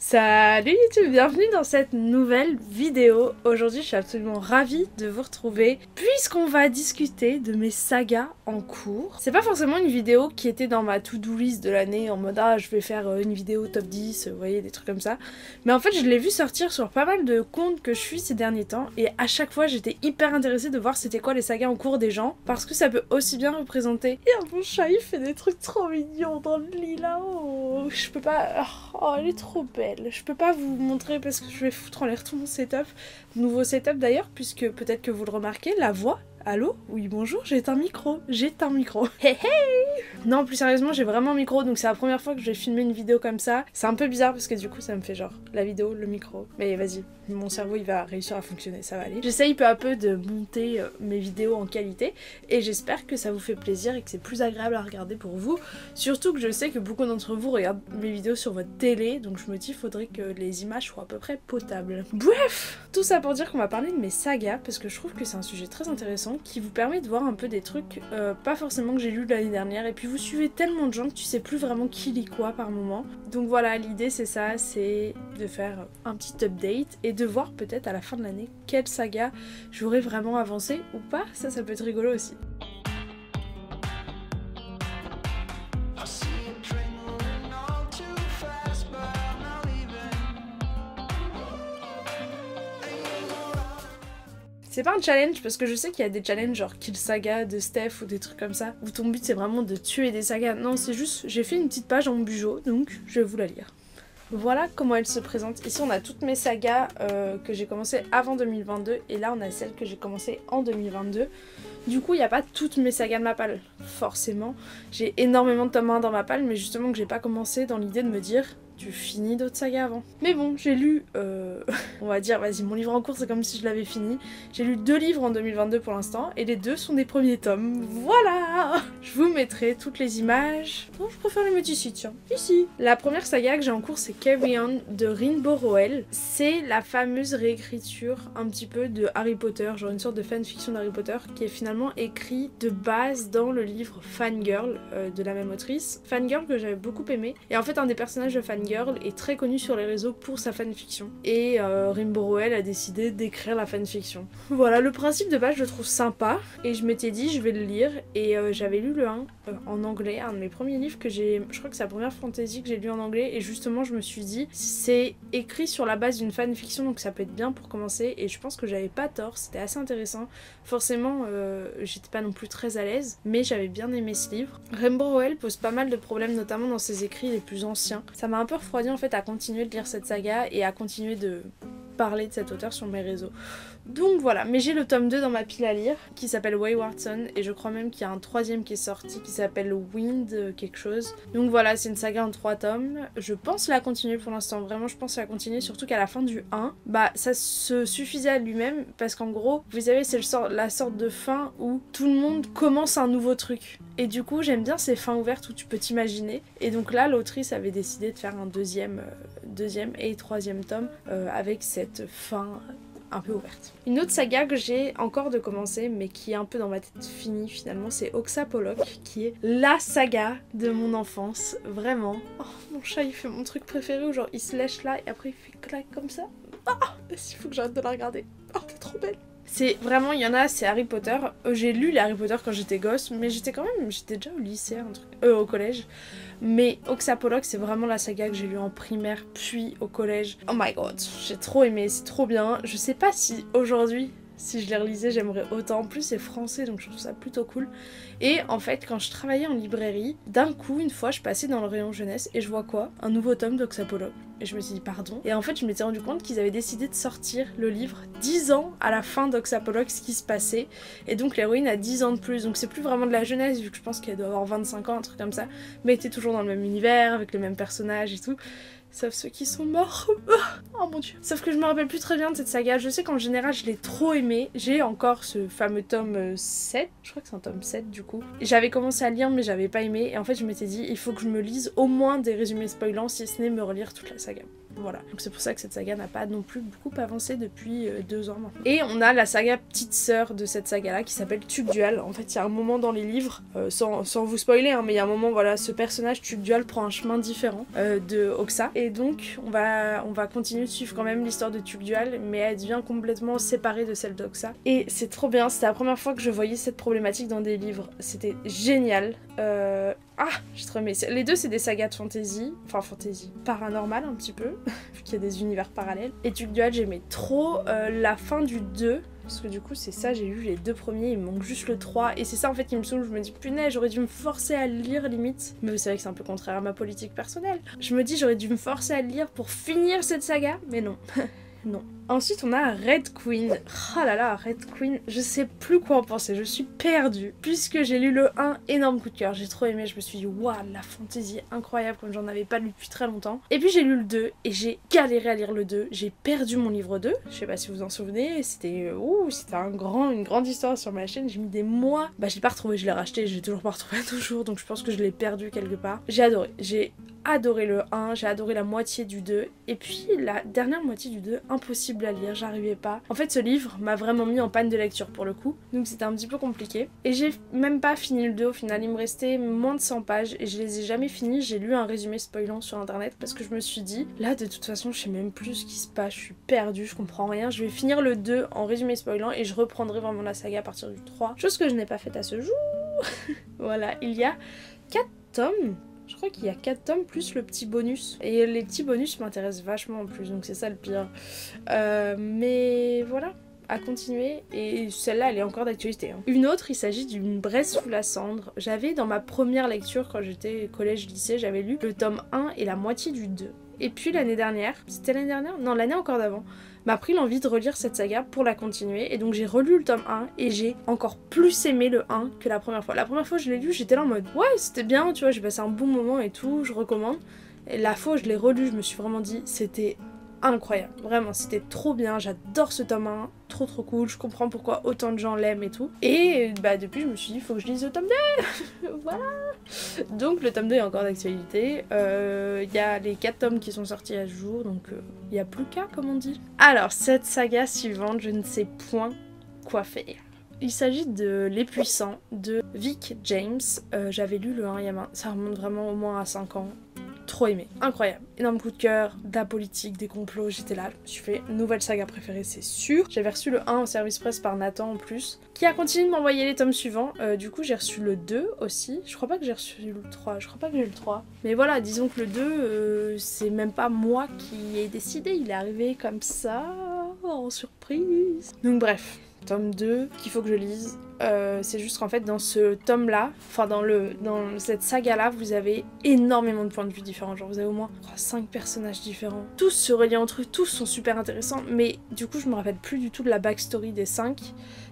Salut YouTube, bienvenue dans cette nouvelle vidéo. Aujourd'hui je suis absolument ravie de vous retrouver puisqu'on va discuter de mes sagas en cours. C'est pas forcément une vidéo qui était dans ma to-do list de l'année en mode je vais faire une vidéo top 10, vous voyez, des trucs comme ça. Mais en fait je l'ai vu sortir sur pas mal de comptes que je suis ces derniers temps et à chaque fois j'étais hyper intéressée de voir c'était quoi les sagas en cours des gens parce que ça peut aussi bien représenter. Et mon chat il fait des trucs trop mignons dans le lit là-haut. Je peux pas... Oh elle est trop belle. Je peux pas vous montrer parce que je vais foutre en l'air tout mon setup. Nouveau setup d'ailleurs, puisque peut-être que vous le remarquez, la voix. Allô? Oui bonjour, j'ai un micro. Hey hey! Non, plus sérieusement, j'ai vraiment un micro, donc c'est la première fois que je vais filmer une vidéo comme ça. C'est un peu bizarre parce que du coup ça me fait genre la vidéo, le micro. Mais vas-y, mon cerveau il va réussir à fonctionner, ça va aller. J'essaye peu à peu de monter mes vidéos en qualité et j'espère que ça vous fait plaisir et que c'est plus agréable à regarder pour vous. Surtout que je sais que beaucoup d'entre vous regardent mes vidéos sur votre télé, donc je me dis qu'il faudrait que les images soient à peu près potables. Bref, tout ça pour dire qu'on va parler de mes sagas parce que je trouve que c'est un sujet très intéressant qui vous permet de voir un peu des trucs pas forcément que j'ai lu l'année dernière et puis vous suivez tellement de gens que tu sais plus vraiment qui lit quoi par moment. Donc voilà, l'idée c'est ça, c'est de faire un petit update et de voir peut-être à la fin de l'année quelle saga j'aurais vraiment avancé ou pas, ça peut être rigolo aussi. C'est pas un challenge parce que je sais qu'il y a des challenges genre Kill Saga de Steph ou des trucs comme ça où ton but c'est vraiment de tuer des sagas. Non, c'est juste j'ai fait une petite page en bugeot donc je vais vous la lire. Voilà comment elle se présente. Ici on a toutes mes sagas que j'ai commencé avant 2022 et là on a celles que j'ai commencé en 2022. Du coup il n'y a pas toutes mes sagas de ma palle, forcément. J'ai énormément de tomes 1 dans ma palle mais justement que j'ai pas commencé dans l'idée de me dire tu finis d'autres sagas avant. Mais bon, j'ai lu, on va dire, vas-y, mon livre en cours c'est comme si je l'avais fini. J'ai lu 2 livres en 2022 pour l'instant, et les 2 sont des premiers tomes. Voilà! Je vous mettrai toutes les images. Non, je préfère les mettre ici, tiens. Ici. La première saga que j'ai en cours c'est Carry On de Rinbo Roel. C'est la fameuse réécriture un petit peu de Harry Potter, genre une sorte de fanfiction d'Harry Potter, qui est finalement écrit de base dans le livre Fangirl de la même autrice. Fangirl que j'avais beaucoup aimé. Et en fait, un des personnages de Fangirl est très connu sur les réseaux pour sa fanfiction. Et Rinbo Roel a décidé d'écrire la fanfiction. Voilà, le principe de base je le trouve sympa et je m'étais dit je vais le lire et j'avais lu le 1 en anglais, un de mes premiers livres que j'ai, je crois que c'est la première fantasy que j'ai lu en anglais et justement je me suis dit c'est écrit sur la base d'une fanfiction donc ça peut être bien pour commencer et je pense que j'avais pas tort, c'était assez intéressant. Forcément j'étais pas non plus très à l'aise mais j'avais bien aimé ce livre. Rinbo Roel pose pas mal de problèmes notamment dans ses écrits les plus anciens. Ça m'a un peu refroidi en fait à continuer de lire cette saga et à continuer de parler de cet auteur sur mes réseaux. Donc voilà, mais j'ai le tome 2 dans ma pile à lire qui s'appelle Wayward Son et je crois même qu'il y a un troisième qui est sorti qui s'appelle Wind quelque chose. Donc voilà, c'est une saga en 3 tomes. Je pense la continuer pour l'instant, vraiment je pense la continuer, surtout qu'à la fin du 1, bah ça se suffisait à lui-même parce qu'en gros, vous savez, c'est la sorte de fin où tout le monde commence un nouveau truc. Et du coup, j'aime bien ces fins ouvertes où tu peux t'imaginer. Et donc là, l'autrice avait décidé de faire un deuxième et troisième tome avec cette fin un peu ouverte. Une autre saga que j'ai encore de commencer mais qui est un peu dans ma tête finie finalement, c'est Oxapolok qui est la saga de mon enfance, vraiment. Oh, mon chat il fait mon truc préféré où genre il se lèche là et après il fait clac comme ça. Il faut que j'arrête de la regarder. Oh t'es trop belle. C'est vraiment, il y en a, c'est Harry Potter. J'ai lu les Harry Potter quand j'étais gosse, mais j'étais déjà au lycée, au collège. Mais Oxapolok, c'est vraiment la saga que j'ai lue en primaire, puis au collège. Oh my god, j'ai trop aimé, c'est trop bien. Je sais pas si aujourd'hui, si je les relisais, j'aimerais autant. En plus, c'est français, donc je trouve ça plutôt cool. Et en fait, quand je travaillais en librairie, d'un coup, une fois, je passais dans le rayon jeunesse et je vois quoi? Un nouveau tome d'Oxapolok. Et je me suis dit, pardon. Et en fait, je m'étais rendu compte qu'ils avaient décidé de sortir le livre 10 ans à la fin d'Oxapolok, ce qui se passait. Et donc, l'héroïne a 10 ans de plus. Donc, c'est plus vraiment de la jeunesse, vu que je pense qu'elle doit avoir 25 ans, un truc comme ça. Mais elle était toujours dans le même univers, avec les mêmes personnages et tout. Sauf ceux qui sont morts. Oh mon dieu. Sauf que je me rappelle plus très bien de cette saga. Je sais qu'en général je l'ai trop aimé. J'ai encore ce fameux tome 7. Je crois que c'est un tome 7 du coup. J'avais commencé à lire mais j'avais pas aimé. Et en fait je m'étais dit il faut que je me lise au moins des résumés spoilants si ce n'est me relire toute la saga. Voilà, donc c'est pour ça que cette saga n'a pas non plus beaucoup avancé depuis 2 ans maintenant. Et on a la saga petite sœur de cette saga là qui s'appelle Tugdual. En fait il y a un moment dans les livres, sans vous spoiler hein, mais il y a un moment, voilà, ce personnage Tugdual prend un chemin différent de Oxa, et donc on va continuer de suivre quand même l'histoire de Tugdual, mais elle devient complètement séparée de celle d'Oxa. Et c'est trop bien, c'était la première fois que je voyais cette problématique dans des livres, c'était génial. Ah, j'ai trop aimé. Les deux, c'est des sagas de fantasy. Enfin, fantasy paranormal un petit peu, vu qu'il y a des univers parallèles. Et Tugdual, j'aimais trop la fin du 2. Parce que du coup, c'est ça, j'ai lu les 2 premiers, il me manque juste le 3. Et c'est ça en fait qui me saoule. Je me dis, punaise, j'aurais dû me forcer à le lire limite. Mais vous savez que c'est un peu contraire à ma politique personnelle. Je me dis, j'aurais dû me forcer à le lire pour finir cette saga. Mais non. Non. Ensuite, on a Red Queen. Oh là là, Red Queen, je sais plus quoi en penser, je suis perdue. Puisque j'ai lu le 1, énorme coup de cœur, j'ai trop aimé, je me suis dit, waouh, la fantaisie incroyable, comme j'en avais pas lu depuis très longtemps. Et puis j'ai lu le 2, et j'ai galéré à lire le 2, j'ai perdu mon livre 2, je sais pas si vous vous en souvenez, c'était une grande histoire sur ma chaîne, j'ai mis des mois. Bah, je l'ai pas retrouvé, je l'ai racheté, je l'ai toujours pas retrouvé toujours, donc je pense que je l'ai perdu quelque part. J'ai adoré le 1, j'ai adoré la moitié du 2, et puis la dernière moitié du 2, impossible à lire, j'arrivais pas. En fait, ce livre m'a vraiment mis en panne de lecture pour le coup, donc c'était un petit peu compliqué. Et j'ai même pas fini le 2 au final, il me restait moins de 100 pages et je les ai jamais finis. J'ai lu un résumé spoilant sur internet parce que je me suis dit, là de toute façon je sais même plus ce qui se passe, je suis perdue, je comprends rien, je vais finir le 2 en résumé spoilant et je reprendrai vraiment la saga à partir du 3, chose que je n'ai pas faite à ce jour. Voilà, il y a 4 tomes. Je crois qu'il y a 4 tomes plus le petit bonus. Et les petits bonus m'intéressent vachement en plus, donc c'est ça le pire. Mais voilà, à continuer. Et celle-là, elle est encore d'actualité. Hein. Une autre, il s'agit d'une Bresse sous la cendre. J'avais dans ma première lecture, quand j'étais collège-lycée, j'avais lu le tome 1 et la moitié du 2. Et puis l'année dernière, c'était l'année dernière? Non, l'année encore d'avant, m'a pris l'envie de relire cette saga pour la continuer, et donc j'ai relu le tome 1 et j'ai encore plus aimé le 1 que la première fois. La première fois je l'ai lu, j'étais là en mode ouais, c'était bien, tu vois, j'ai passé un bon moment et tout, je recommande. Et la fois où je l'ai relu, je me suis vraiment dit c'était incroyable, vraiment c'était trop bien, j'adore ce tome 1, trop cool, je comprends pourquoi autant de gens l'aiment et tout. Et bah depuis je me suis dit faut que je lise le tome 2. Voilà. Donc le tome 2 est encore d'actualité, y a les 4 tomes qui sont sortis à ce jour, donc il y a plus qu'à comme on dit. Alors cette saga suivante, je ne sais point quoi faire. Il s'agit de Les Puissants de Vic James. J'avais lu le 1, ça remonte vraiment au moins à 5 ans. Trop aimé, incroyable, énorme coup de cœur, de la politique, des complots, j'étais là, je me suis fait nouvelle saga préférée, c'est sûr. J'avais reçu le 1 en service presse par Nathan en plus, qui a continué de m'envoyer les tomes suivants. Du coup j'ai reçu le 2 aussi, je crois pas que j'ai reçu le 3, je crois pas que j'ai le 3. Mais voilà, disons que le 2, c'est même pas moi qui ai décidé, il est arrivé comme ça, en surprise. Donc bref, tome 2 qu'il faut que je lise. C'est juste qu'en fait dans ce tome là, enfin dans cette saga là, vous avez énormément de points de vue différents, genre vous avez au moins 5 personnages différents, tous se relient entre eux, tous sont super intéressants, mais du coup je me rappelle plus du tout de la backstory des 5,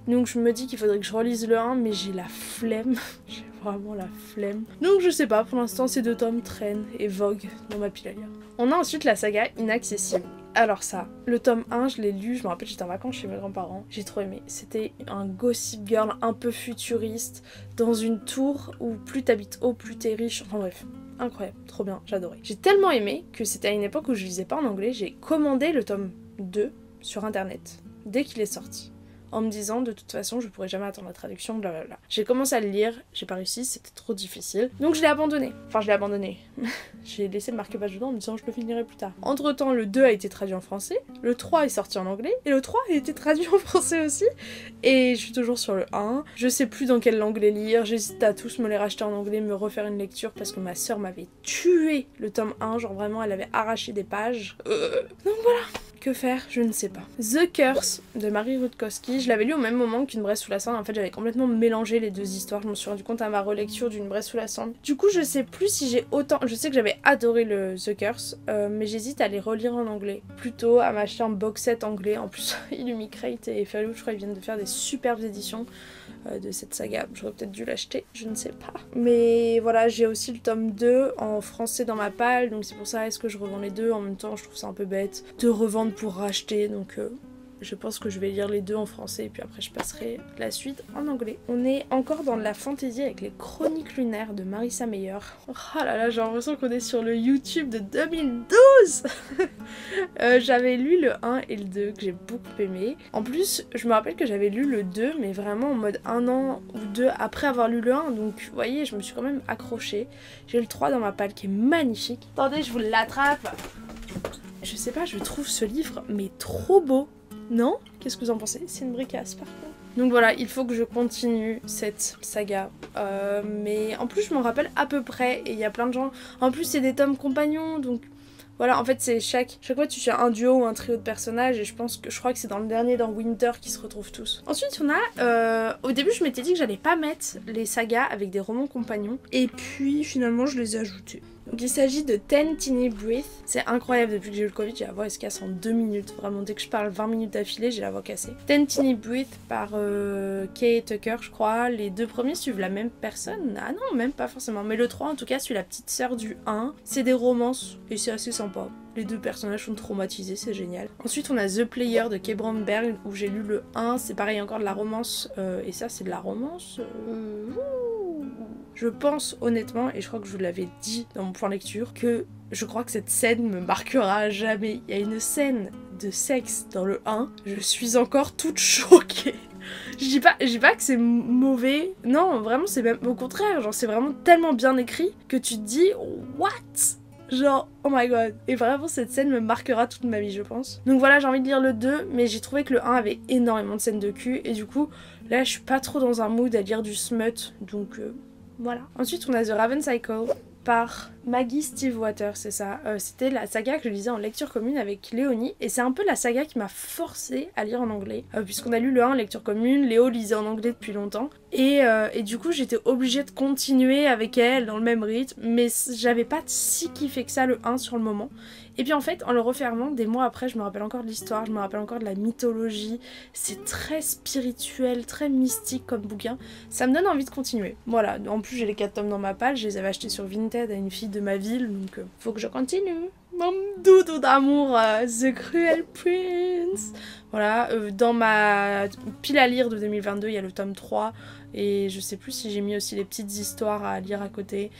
donc je me dis qu'il faudrait que je relise le 1, mais j'ai la flemme, j'ai vraiment la flemme, donc je sais pas, pour l'instant ces 2 tomes traînent et voguent dans ma pile à lire. On a ensuite la saga Inaccessible. Alors ça, le tome 1, je l'ai lu, je me rappelle, j'étais en vacances chez mes grands-parents, j'ai trop aimé. C'était un gossip girl un peu futuriste, dans une tour où plus t'habites haut, plus t'es riche, enfin bref, incroyable, trop bien, j'adorais. J'ai tellement aimé que c'était à une époque où je lisais pas en anglais, j'ai commandé le tome 2 sur internet, dès qu'il est sorti. En me disant de toute façon je pourrais jamais attendre la traduction, blablabla. J'ai commencé à le lire, j'ai pas réussi, c'était trop difficile. Donc je l'ai abandonné. Enfin je l'ai abandonné. J'ai laissé le marque-page dedans en me disant je le finirai plus tard. Entre temps le 2 a été traduit en français, le 3 est sorti en anglais, et le 3 a été traduit en français aussi. Et je suis toujours sur le 1. Je sais plus dans quelle langue les lire, j'hésite à tous me les racheter en anglais, me refaire une lecture parce que ma soeur m'avait tué le tome 1, genre vraiment elle avait arraché des pages. Donc voilà. Que faire? Je ne sais pas. The Curse de Marie Rutkowski, je l'avais lu au même moment qu'Une Bresse sous la cendre. En fait, j'avais complètement mélangé les 2 histoires. Je me suis rendu compte à ma relecture d'Une Bresse sous la cendre. Du coup, je sais plus si j'ai autant... Je sais que j'avais adoré le The Curse, mais j'hésite à les relire en anglais. Plutôt à m'acheter un box set anglais. En plus, Illumicrate et Fairyloot, je crois, ils viennent de faire des superbes éditions de cette saga. J'aurais peut-être dû l'acheter, je ne sais pas. Mais voilà, j'ai aussi le tome 2 en français dans ma palle, donc c'est pour ça, est-ce que je revends les 2 en même temps? Je trouve ça un peu bête de revendre pour racheter, donc je pense que je vais lire les deux en français et puis après je passerai la suite en anglais. On est encore dans de la fantaisie avec les Chroniques lunaires de Marissa Meyer. Oh là là, j'ai l'impression qu'on est sur le YouTube de 2012. J'avais lu le 1 et le 2 que j'ai beaucoup aimé. En plus, je me rappelle que j'avais lu le 2 mais vraiment en mode 1 an ou 2 après avoir lu le 1, donc vous voyez, je me suis quand même accrochée. J'ai le 3 dans ma palle qui est magnifique. Attendez, je vous l'attrape. Je sais pas, je trouve ce livre mais trop beau. Non? Qu'est-ce que vous en pensez? C'est une bricasse par contre. Donc voilà, il faut que je continue cette saga. Mais en plus je m'en rappelle à peu près et il y a plein de gens. En plus c'est des tomes compagnons, donc voilà, en fait c'est chaque fois tu fais un duo ou un trio de personnages et je crois que c'est dans le dernier, dans Winter, qu'ils se retrouvent tous. Ensuite on a, au début je m'étais dit que j'allais pas mettre les sagas avec des romans compagnons et puis finalement je les ai ajoutés. Donc il s'agit de Ten Teeny Breath. C'est incroyable, depuis que j'ai eu le Covid, j'ai la voix elle se casse en 2 minutes. Vraiment, dès que je parle 20 minutes d'affilée, j'ai la voix cassée. Ten Teeny Breath par Kay Tucker, je crois. Les deux premiers suivent la même personne. Ah non, même pas forcément. Mais le 3, en tout cas, suit la petite sœur du 1. C'est des romances et c'est assez sympa. Les deux personnages sont traumatisés, c'est génial. Ensuite, on a The Player de Kay Bromberg, où j'ai lu le 1. C'est pareil, encore de la romance. Et ça, c'est de la romance. Je pense honnêtement, et je crois que je vous l'avais dit dans mon point lecture, que je crois que cette scène me marquera à jamais. Il y a une scène de sexe dans le 1, je suis encore toute choquée. Je dis pas que c'est mauvais, non, vraiment c'est même au contraire, genre c'est vraiment tellement bien écrit que tu te dis what? Genre, oh my god. Et vraiment, cette scène me marquera toute ma vie, je pense. Donc voilà, j'ai envie de lire le 2, mais j'ai trouvé que le 1 avait énormément de scènes de cul. Et du coup, là, je suis pas trop dans un mood à lire du smut. Donc, voilà. Ensuite, on a The Raven Cycle par Maggie Stiefvater, c'est ça. C'était la saga que je lisais en lecture commune avec Léonie. Et c'est un peu la saga qui m'a forcée à lire en anglais. Puisqu'on a lu le 1 en lecture commune, Léo lisait en anglais depuis longtemps. Et du coup, j'étais obligée de continuer avec elle dans le même rythme. Mais j'avais pas si kiffé que ça le 1 sur le moment. Et puis en fait, en le refermant, des mois après, je me rappelle encore de l'histoire, je me rappelle encore de la mythologie. C'est très spirituel, très mystique comme bouquin. Ça me donne envie de continuer. Voilà, en plus j'ai les 4 tomes dans ma palle, je les avais achetés sur Vinted à une fille de ma ville, donc faut que je continue. Mon doudou d'amour, The Cruel Prince. Voilà, dans ma pile à lire de 2022, il y a le tome 3. Et je sais plus si j'ai mis aussi les petites histoires à lire à côté.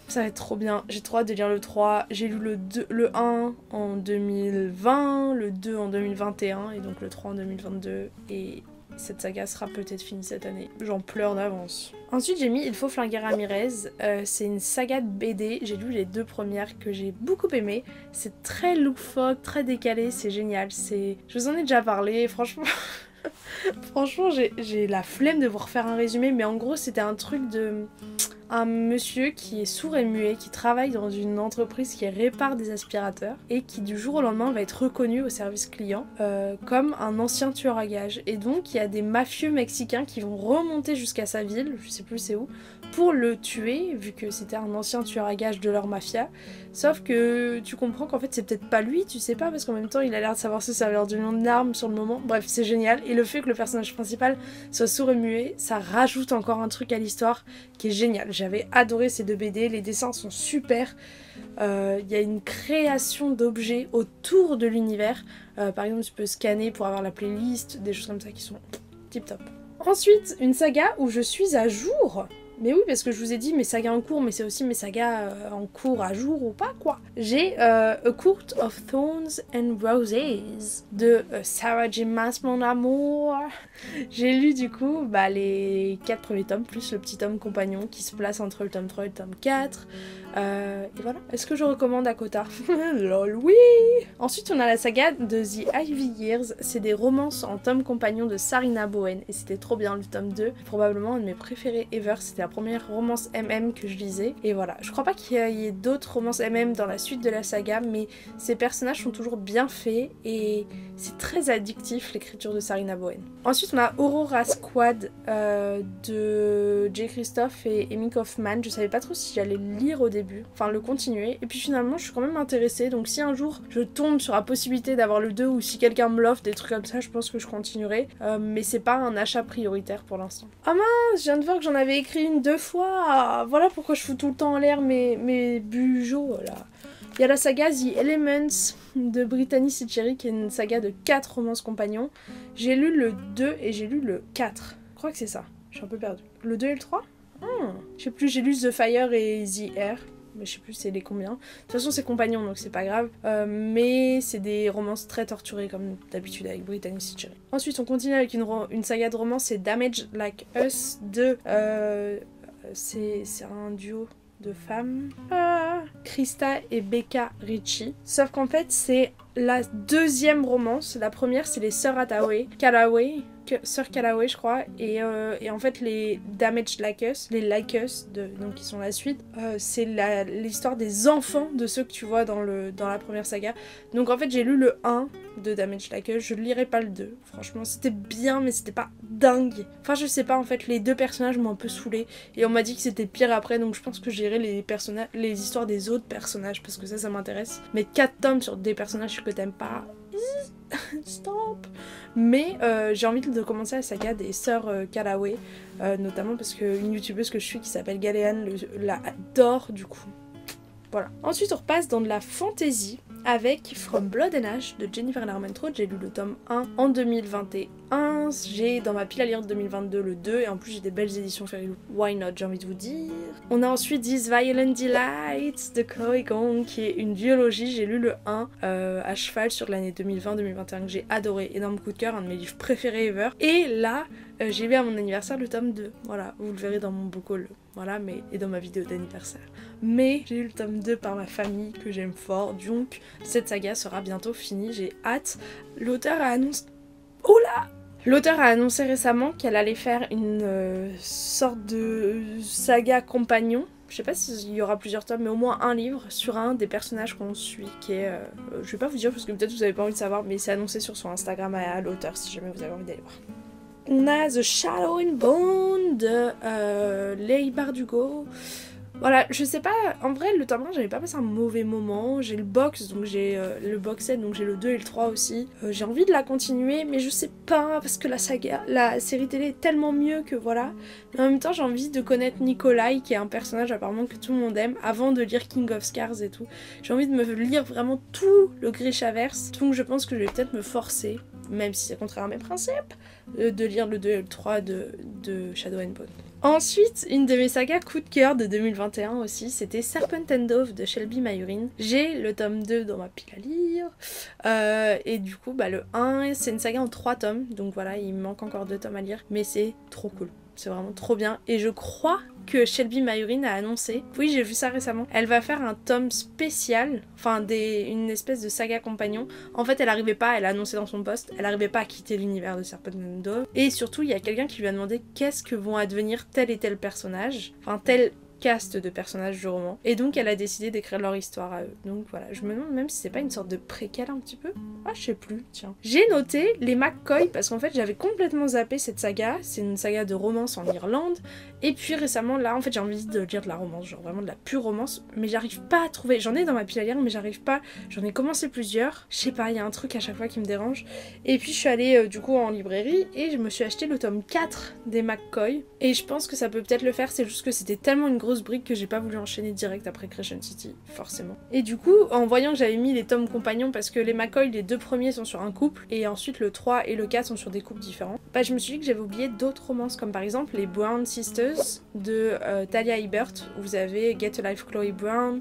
Ça va être trop bien, j'ai trop hâte de lire le 3. J'ai lu le 1 en 2020, le 2 en 2021 et donc le 3 en 2022. Et cette saga sera peut-être finie cette année. J'en pleure d'avance. Ensuite j'ai mis Il faut flinguer Ramirez. C'est une saga de BD. J'ai lu les 2 premières que j'ai beaucoup aimées. C'est très loufoque, très décalé, c'est génial. Je vous en ai déjà parlé, franchement... Franchement, j'ai la flemme de vous refaire un résumé, mais en gros, c'était un truc de... Un monsieur qui est sourd et muet, qui travaille dans une entreprise qui répare des aspirateurs et qui du jour au lendemain va être reconnu au service client comme un ancien tueur à gages. Et donc, il y a des mafieux mexicains qui vont remonter jusqu'à sa ville, je sais plus c'est où, pour le tuer, vu que c'était un ancien tueur à gages de leur mafia. Sauf que tu comprends qu'en fait c'est peut-être pas lui, tu sais pas, parce qu'en même temps il a l'air de savoir se servir d'une arme sur le moment. Bref, c'est génial. Et le fait que le personnage principal soit sourd et muet, ça rajoute encore un truc à l'histoire qui est génial. J'avais adoré ces 2 BD, les dessins sont super. Il y a une création d'objets autour de l'univers. Par exemple, tu peux scanner pour avoir la playlist, des choses comme ça qui sont tip top. Ensuite, une saga où je suis à jour. Mais oui, parce que je vous ai dit mes sagas en cours, mais c'est aussi mes sagas en cours à jour ou pas, quoi. J'ai A Court of Thorns and Roses de Sarah J. Maas, mon amour. J'ai lu du coup les 4 premiers tomes, plus le petit tome compagnon qui se place entre le tome 3 et le tome 4. Et voilà. Est-ce que je recommande Akota? Lol, oui. Ensuite, on a la saga de The Ivy Years. C'est des romances en tome compagnon de Sarina Bowen. Et c'était trop bien, le tome 2. Probablement un de mes préférés ever. C'était la première romance MM que je lisais. Et voilà. Je crois pas qu'il y ait d'autres romances MM dans la suite de la saga, mais ces personnages sont toujours bien faits et c'est très addictif, l'écriture de Sarina Bowen. Ensuite, on a Aurora Squad de J. Christophe et Amy Kaufman. Je savais pas trop si j'allais le lire au début, enfin le continuer. Et puis finalement, je suis quand même intéressée. Donc si un jour je tombe sur la possibilité d'avoir le 2 ou si quelqu'un me l'offre, des trucs comme ça, je pense que je continuerai. Mais c'est pas un achat prioritaire pour l'instant. Ah mince, je viens de voir que j'en avais écrit une 2 fois. Voilà pourquoi je fous tout le temps en l'air mes bujots là. Il y a la saga The Elements de Brittany Seccheri qui est une saga de 4 romances compagnons. J'ai lu le 2 et j'ai lu le 4. Je crois que c'est ça. Je suis un peu perdue. Le 2 et le 3 Je sais plus, j'ai lu The Fire et The Air. Mais je sais plus c'est les combien. De toute façon c'est compagnons donc c'est pas grave. Mais c'est des romances très torturées comme d'habitude avec Brittany Seccheri. Ensuite on continue avec une saga de romance, c'est Damage Like Us de... c'est un duo de femmes. Krista et Becca Ritchie. Sauf qu'en fait c'est la deuxième romance. La première c'est les sœurs Calloway. Sœur Calloway je crois et en fait les Damage Like Us, les Like Us donc qui sont la suite, c'est l'histoire des enfants de ceux que tu vois dans la première saga. Donc en fait j'ai lu le 1 de Damage Like Us, je lirai pas le 2, franchement c'était bien mais c'était pas dingue. Enfin je sais pas, en fait les deux personnages m'ont un peu saoulé et on m'a dit que c'était pire après, donc je pense que j'irai les histoires des autres personnages parce que ça m'intéresse. Mais 4 tomes sur des personnages que t'aimes pas, stop. Mais j'ai envie de commencer la saga des sœurs Calloway, notamment parce qu'une youtubeuse que je suis qui s'appelle Galéane la adore du coup. Voilà. Ensuite on repasse dans de la fantasy avec From Blood and Ash de Jennifer Larmentrout. J'ai lu le tome 1 en 2021, j'ai dans ma pile à lire de 2022 le 2 et en plus j'ai des belles éditions Fairy Why Not, j'ai envie de vous dire. On a ensuite These Violent Delights de Chloe Gong qui est une duologie, j'ai lu le 1 à cheval sur l'année 2020-2021 que j'ai adoré, énorme coup de cœur, un de mes livres préférés ever. Et là j'ai lu à mon anniversaire le tome 2, voilà, vous le verrez dans mon book haul, voilà, et dans ma vidéo d'anniversaire. Mais j'ai eu le tome 2 par ma famille que j'aime fort, donc cette saga sera bientôt finie, j'ai hâte. L'auteur a annoncé... Oula! L'auteur a annoncé récemment qu'elle allait faire une sorte de saga compagnon. Je sais pas s'il y aura plusieurs tomes, mais au moins un livre sur un des personnages qu'on suit, qui est... je vais pas vous dire parce que peut-être vous avez pas envie de savoir, mais c'est annoncé sur son Instagram à l'auteur si jamais vous avez envie d'aller voir. On a The Shadow and Bone de Leigh Bardugo. Voilà, je sais pas, en vrai le tome 1 j'avais pas passé un mauvais moment, j'ai le box, donc j'ai le box set, donc j'ai le 2 et le 3 aussi. J'ai envie de la continuer, mais je sais pas, parce que la série télé est tellement mieux que voilà. Mais en même temps j'ai envie de connaître Nikolai, qui est un personnage apparemment que tout le monde aime, avant de lire King of Scars et tout. J'ai envie de me lire vraiment tout le Grishaverse, donc je pense que je vais peut-être me forcer, même si c'est contraire à mes principes, de lire le 2 et le 3 de Shadow and Bone. Ensuite, une de mes sagas coup de cœur de 2021 aussi, c'était Serpent and Dove de Shelby Mayurin. J'ai le tome 2 dans ma pile à lire. Et du coup, le 1, c'est une saga en 3 tomes. Donc voilà, il me manque encore 2 tomes à lire. Mais c'est trop cool. C'est vraiment trop bien. Et je crois que Shelby Mayurin a annoncé, oui j'ai vu ça récemment, elle va faire un tome spécial, enfin une espèce de saga compagnon. En fait elle arrivait pas, elle a annoncé dans son post, elle arrivait pas à quitter l'univers de Serpent and Dove. Et surtout il y a quelqu'un qui lui a demandé qu'est-ce que vont advenir tel et tel personnage, enfin tel cast de personnages du roman. Et donc elle a décidé d'écrire leur histoire à eux. Donc voilà, je me demande même si c'est pas une sorte de préquel un petit peu. Ah je sais plus, tiens. J'ai noté les McCoy parce qu'en fait j'avais complètement zappé cette saga. C'est une saga de romance en Irlande. Et puis récemment là en fait j'ai envie de lire de la romance, genre vraiment de la pure romance. Mais j'arrive pas à trouver, j'en ai dans ma pile à lire mais j'arrive pas. J'en ai commencé plusieurs. Je sais pas, il y a un truc à chaque fois qui me dérange. Et puis je suis allée du coup en librairie et je me suis acheté le tome 4 des McCoy. Et je pense que ça peut peut-être le faire, c'est juste que c'était tellement une grosse brique que j'ai pas voulu enchaîner direct après Crescent City, forcément. Et du coup, en voyant que j'avais mis les tomes compagnons, parce que les McCoy, les 2 premiers sont sur un couple, et ensuite le 3 et le 4 sont sur des couples différents, je me suis dit que j'avais oublié d'autres romances, comme par exemple les Brown Sisters de Talia Hibbert, où vous avez Get a Life Chloe Brown,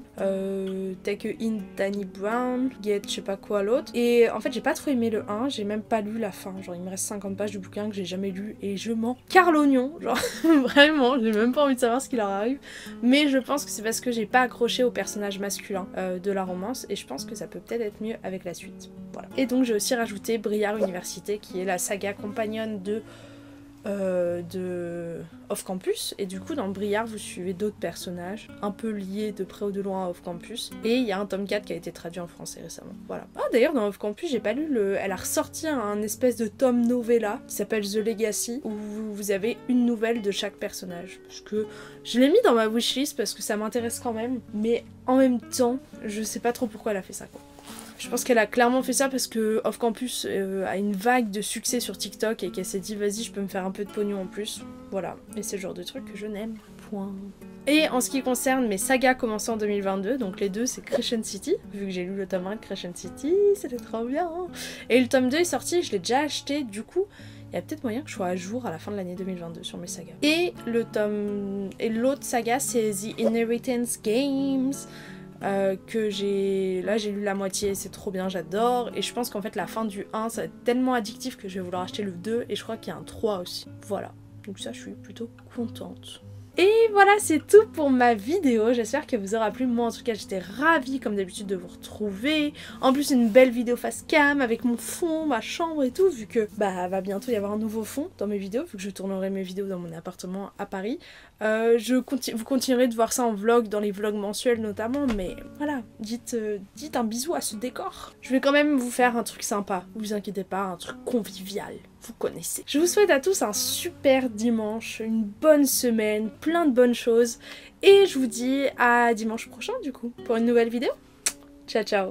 Take a In Danny Brown, Get je sais pas quoi l'autre. Et en fait j'ai pas trop aimé le 1, j'ai même pas lu la fin, genre il me reste 50 pages du bouquin que j'ai jamais lu, et je m'en carre l'oignon, genre vraiment, j'ai même pas envie de savoir ce qui leur arrive. Mais je pense que c'est parce que j'ai pas accroché au personnage masculin de la romance et je pense que ça peut peut-être être mieux avec la suite. Voilà. Et donc j'ai aussi rajouté Briar Université qui est la saga compagnonne de Off Campus, et du coup dans Briar vous suivez d'autres personnages un peu liés de près ou de loin à Off Campus, et il y a un tome 4 qui a été traduit en français récemment. Voilà. Ah d'ailleurs dans Off Campus j'ai pas lu elle a ressorti un espèce de tome novella qui s'appelle The Legacy, où vous avez une nouvelle de chaque personnage, parce que je l'ai mis dans ma wishlist parce que ça m'intéresse quand même, mais en même temps je sais pas trop pourquoi elle a fait ça quoi. Je pense qu'elle a clairement fait ça parce que Off Campus a une vague de succès sur TikTok et qu'elle s'est dit vas-y je peux me faire un peu de pognon en plus. Voilà, et c'est le genre de truc que je n'aime point. Et en ce qui concerne mes sagas commencées en 2022, donc les deux c'est Crescent City, vu que j'ai lu le tome 1 de Crescent City, c'était trop bien. Et le tome 2 est sorti, je l'ai déjà acheté, du coup il y a peut-être moyen que je sois à jour à la fin de l'année 2022 sur mes sagas. Et l'autre saga c'est The Inheritance Games, que j'ai lu la moitié, c'est trop bien, j'adore. Et je pense qu'en fait la fin du 1 ça va être tellement addictif que je vais vouloir acheter le 2 et je crois qu'il y a un 3 aussi. Voilà, donc ça je suis plutôt contente. Et voilà, c'est tout pour ma vidéo, j'espère qu'elle vous aura plu. Moi en tout cas j'étais ravie comme d'habitude de vous retrouver. En plus une belle vidéo face cam avec mon fond, ma chambre et tout, vu que va bientôt y avoir un nouveau fond dans mes vidéos, vu que je tournerai mes vidéos dans mon appartement à Paris. Vous continuerez de voir ça en vlog, dans les vlogs mensuels notamment, mais voilà, dites un bisou à ce décor. Je vais quand même vous faire un truc sympa, vous inquiétez pas, un truc convivial, vous connaissez. Je vous souhaite à tous un super dimanche, une bonne semaine, plein de bonnes choses, et je vous dis à dimanche prochain du coup, pour une nouvelle vidéo. Ciao ciao.